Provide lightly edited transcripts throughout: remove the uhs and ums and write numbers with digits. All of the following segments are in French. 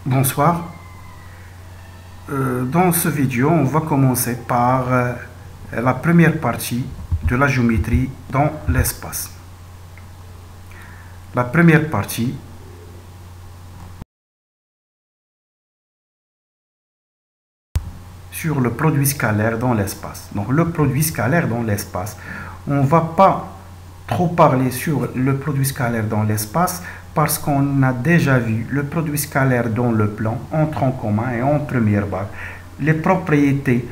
Bonsoir. Dans ce vidéo, on va commencer par la première partie de la géométrie dans l'espace. La première partie sur le produit scalaire dans l'espace. Donc le produit scalaire dans l'espace, on ne va pas trop parler sur le produit scalaire dans l'espace parce qu'on a déjà vu le produit scalaire dans le plan en tronc commun et en première barre. Les propriétés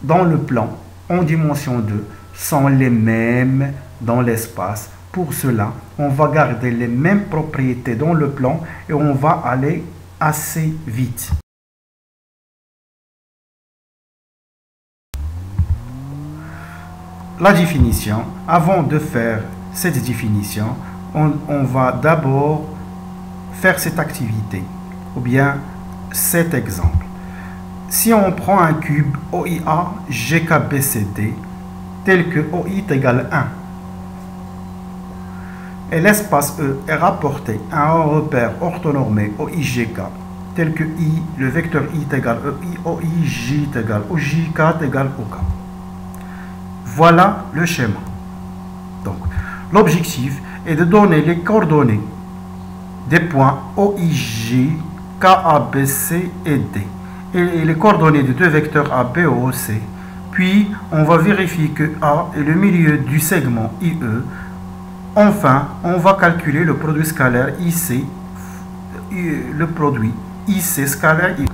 dans le plan en dimension 2 sont les mêmes dans l'espace. Pour cela, on va garder les mêmes propriétés dans le plan et on va aller assez vite. La définition, avant de faire cette définition, on va d'abord faire cette activité, ou bien cet exemple. Si on prend un cube OIA GKBCD, tel que OI est égal à 1, et l'espace E est rapporté à un repère orthonormé OIGK, tel que I, le vecteur I est égal à EI, OIJ est égal à OJK est égal à OK. Voilà le schéma. Donc, l'objectif est de donner les coordonnées des points OIJ, KABC et D, et les coordonnées de deux vecteurs AB et OC. Puis, on va vérifier que A est le milieu du segment IE. Enfin, on va calculer le produit scalaire IC, le produit IC scalaire IE.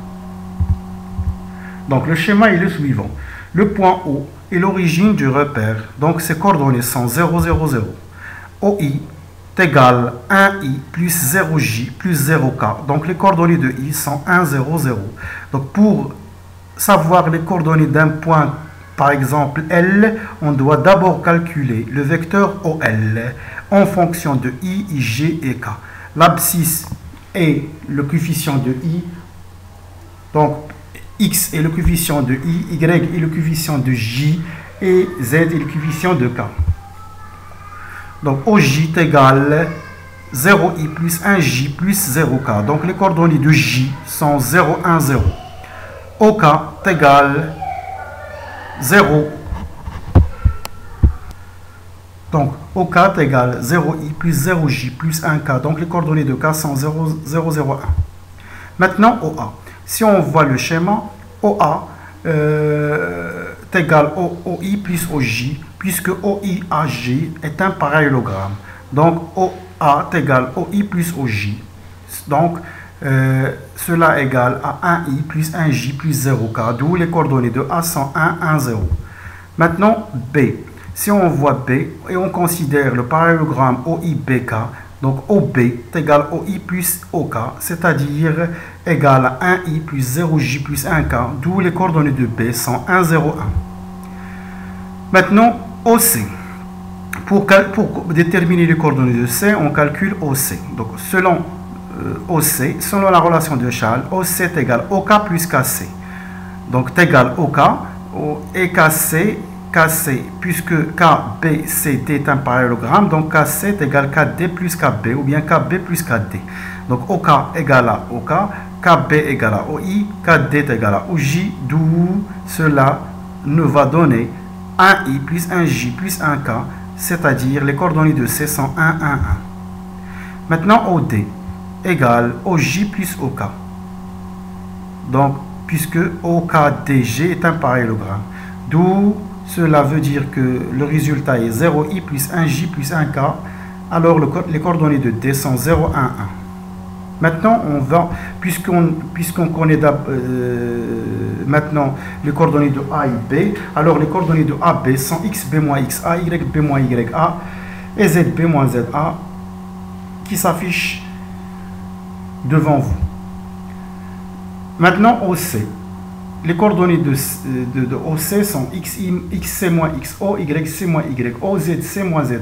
Donc, le schéma est le suivant. Le point O est l'origine du repère, donc ses coordonnées sont 0, 0, 0. OI est égal à 1i plus 0j plus 0k. Donc les coordonnées de I sont 1, 0, 0. Donc pour savoir les coordonnées d'un point, par exemple L, on doit d'abord calculer le vecteur OL en fonction de I, J et K. L'abscisse est le coefficient de I, donc X est le coefficient de I, Y est le coefficient de J et Z est le coefficient de K. Donc OJ est égal 0i plus 1j plus 0k. Donc les coordonnées de J sont 0, 1, 0. OK est égal 0. Donc OK est égal 0i plus 0j plus 1k. Donc les coordonnées de K sont 0, 0, 0, 1. Maintenant OA. Si on voit le schéma, OA est égal au OI plus OJ, puisque OIAJ est un parallélogramme. Donc OA est égal au I plus OJ. Donc cela est égal à 1i plus 1j plus 0k, d'où les coordonnées de A sont 1, 1, 0. Maintenant B. Si on voit B et on considère le parallélogramme OIBK, donc OB est égal au I plus OK, c'est-à-dire égal à 1i plus 0j plus 1k, d'où les coordonnées de B sont 1, 0, 1. Maintenant, OC. Pour déterminer les coordonnées de C, on calcule OC. Donc, selon OC, selon la relation de Charles, OC est égal à OK plus KC. Donc, est égal à OK et KC, puisque KBCD est un parallélogramme, donc KC est égal à KD plus KB, ou bien KB plus KD. Donc OK égale à OK, KB égale à OI, KD est égal à OJ, d'où cela nous va donner 1i plus 1j plus 1k, c'est-à-dire les coordonnées de C sont 1, 1, 1. Maintenant OD égale OJ plus OK. Donc, puisque OKDG est un parallélogramme, d'où cela veut dire que le résultat est 0i plus 1j plus 1k. Alors les coordonnées de D sont 0, 1, 1. Maintenant, on va, puisqu'on connaît maintenant les coordonnées de A et B, alors les coordonnées de AB sont xb moins xa, yb moins ya et zb moins za qui s'affichent devant vous. Maintenant, OC. Les coordonnées de OC sont xc moins xo, yc moins yo, zc moins zo.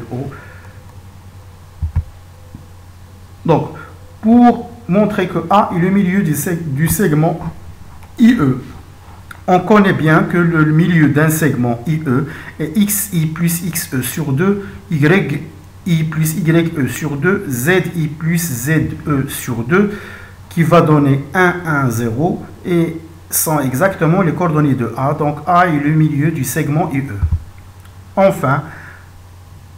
Donc, pour montrer que A est le milieu du segment IE, on connaît bien que le milieu d'un segment IE est xi plus xe sur 2, yi plus ye sur 2, zi plus ze sur 2, qui va donner 1, 1, 0 et sont exactement les coordonnées de A. Donc A est le milieu du segment IE. Enfin,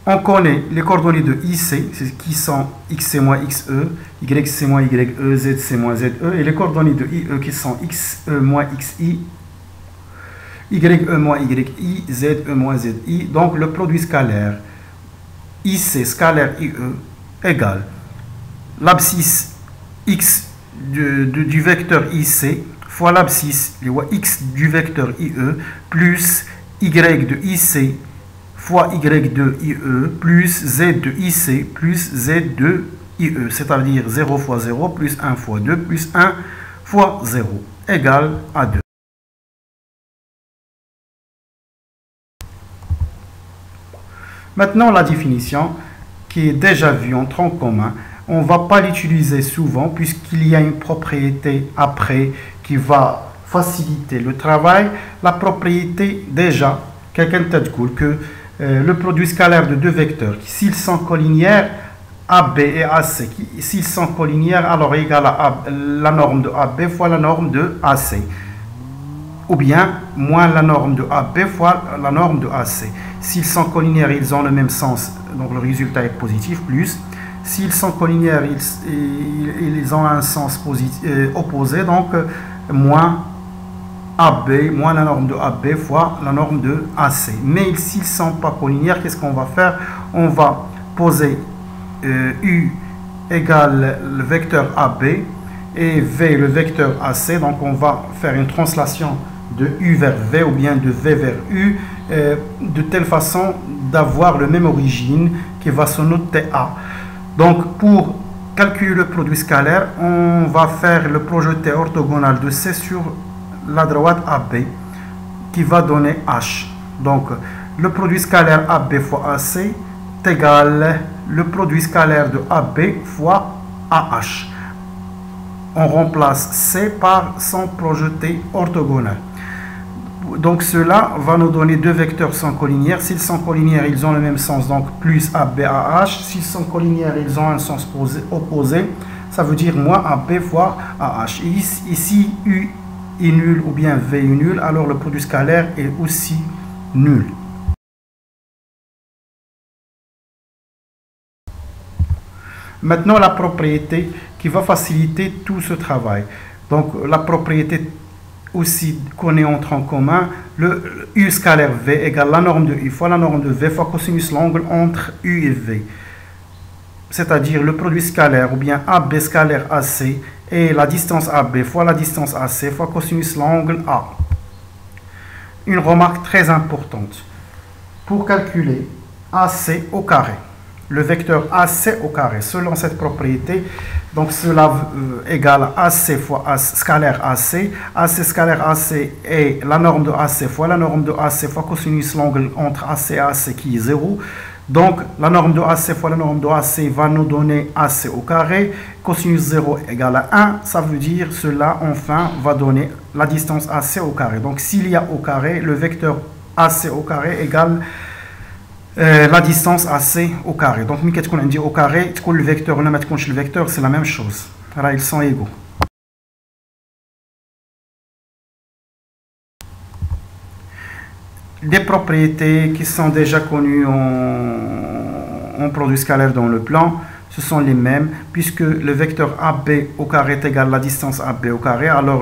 on connaît les coordonnées de IC, qui sont XC moins XE, YC moins YE, ZC moins ZE, et les coordonnées de IE qui sont XE moins XI, YE moins YI, ZE moins ZI. Donc le produit scalaire IC scalaire IE égale l'abscisse X du vecteur IC fois l'abscisse X du vecteur IE plus Y de IC fois Y de IE plus Z de IC plus Z de IE, c'est-à-dire 0 fois 0 plus 1 fois 2 plus 1 fois 0 égale à 2. Maintenant, la définition qui est déjà vue en tronc commun, on ne va pas l'utiliser souvent puisqu'il y a une propriété après qui va faciliter le travail. La propriété, déjà, quelqu'un t'a dit que le produit scalaire de deux vecteurs, s'ils sont collinéaires, AB et AC, s'ils sont collinéaires, alors égal à la norme de AB fois la norme de AC. Ou bien moins la norme de AB fois la norme de AC. S'ils sont collinéaires, ils ont le même sens, donc le résultat est positif, plus. S'ils sont collinéaires, ils ont un sens opposé, donc moins AB, moins la norme de AB fois la norme de AC. Mais s'ils ne sont pas collinéaires, qu'est-ce qu'on va faire? On va poser U égale le vecteur AB et V le vecteur AC. Donc on va faire une translation de U vers V ou bien de V vers U de telle façon d'avoir le même origine qui va se noter A. Donc pour calculer le produit scalaire, on va faire le projeté orthogonal de C sur la droite AB qui va donner H. Donc le produit scalaire AB fois AC est égal le produit scalaire de AB fois AH. On remplace C par son projeté orthogonal. Donc cela va nous donner deux vecteurs sans collinéaires. S'ils sont collinéaires, ils ont le même sens, donc plus AB AH. S'ils sont collinéaires, ils ont un sens opposé. Ça veut dire moins AB fois AH. Et ici, U est nul ou bien V est nul, alors le produit scalaire est aussi nul. Maintenant, la propriété qui va faciliter tout ce travail. Donc, la propriété aussi qu'on est en tronc commun, le U scalaire V égale la norme de U fois la norme de V fois cosinus l'angle entre U et V. C'est-à-dire le produit scalaire ou bien AB scalaire AC et la distance AB fois la distance AC fois cosinus l'angle A. Une remarque très importante. Pour calculer AC au carré, le vecteur AC au carré, selon cette propriété, donc cela égale AC fois scalaire AC. AC scalaire AC est la norme de AC fois la norme de AC fois cosinus l'angle entre AC et AC qui est 0. Donc la norme de AC fois la norme de AC va nous donner AC au carré. Cosinus 0 égale à 1. Ça veut dire cela enfin va donner la distance AC au carré. Donc s'il y a au carré, le vecteur AC au carré égale la distance AC au carré. Donc, quand on dit au carré, le vecteur, on a le vecteur, c'est la même chose. Là, ils sont égaux. Des propriétés qui sont déjà connues en produit scalaire dans le plan, ce sont les mêmes, puisque le vecteur AB au carré est égal à la distance AB au carré, alors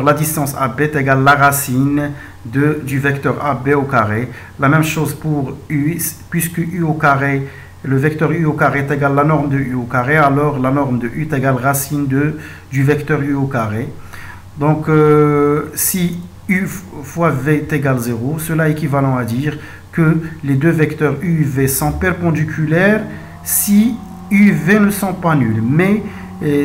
la distance AB est égale à la racine du vecteur AB au carré. La même chose pour U, puisque U au carré, le vecteur U au carré est égal à la norme de U au carré, alors la norme de U est égale à la racine du vecteur U au carré. Donc si U fois V est égal à 0, cela est équivalent à dire que les deux vecteurs U et V sont perpendiculaires si U et V ne sont pas nuls. Mais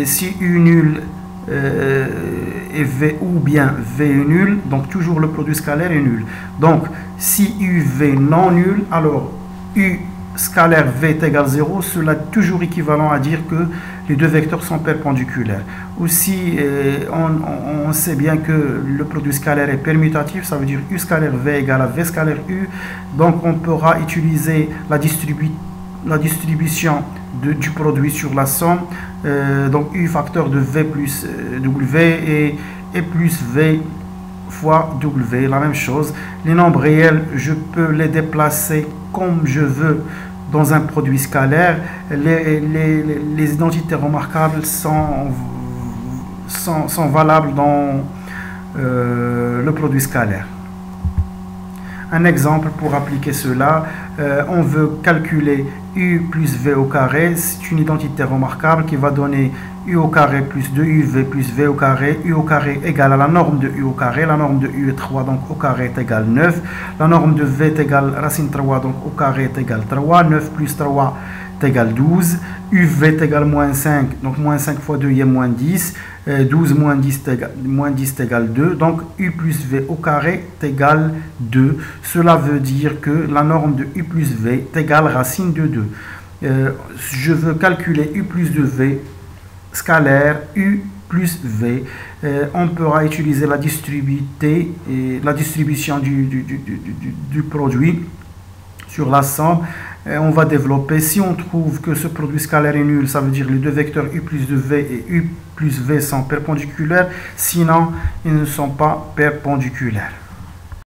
si U nul et V ou bien V est nul, donc toujours le produit scalaire est nul. Donc si U V non nul, alors U scalaire V est égal à 0, cela est toujours équivalent à dire que les deux vecteurs sont perpendiculaires. Aussi, on sait bien que le produit scalaire est permutatif, ça veut dire U scalaire V égale à V scalaire U. Donc on pourra utiliser la distribution du produit sur la somme. Donc U facteur de V plus W et plus V fois W, la même chose. Les nombres réels, je peux les déplacer comme je veux dans un produit scalaire. Les identités remarquables sont valables dans le produit scalaire. Un exemple pour appliquer cela, on veut calculer U plus V au carré, c'est une identité remarquable qui va donner U au carré plus 2UV plus V au carré, U au carré égale à la norme de U au carré, la norme de U est 3, donc au carré est égal 9, la norme de V est égale racine 3, donc au carré est égal 3, 9 plus 3 est égal 12, UV est égal moins 5, donc moins 5 fois 2 est moins 10, 12 moins 10 est égal 2, donc U plus V au carré est égal 2. Cela veut dire que la norme de U plus V est égale racine de 2. Je veux calculer U plus de V scalaire U plus V. On pourra utiliser la distribution du produit sur la somme. On va développer. Si on trouve que ce produit scalaire est nul, ça veut dire que les deux vecteurs U plus de V et U plus V sont perpendiculaires. Sinon, ils ne sont pas perpendiculaires.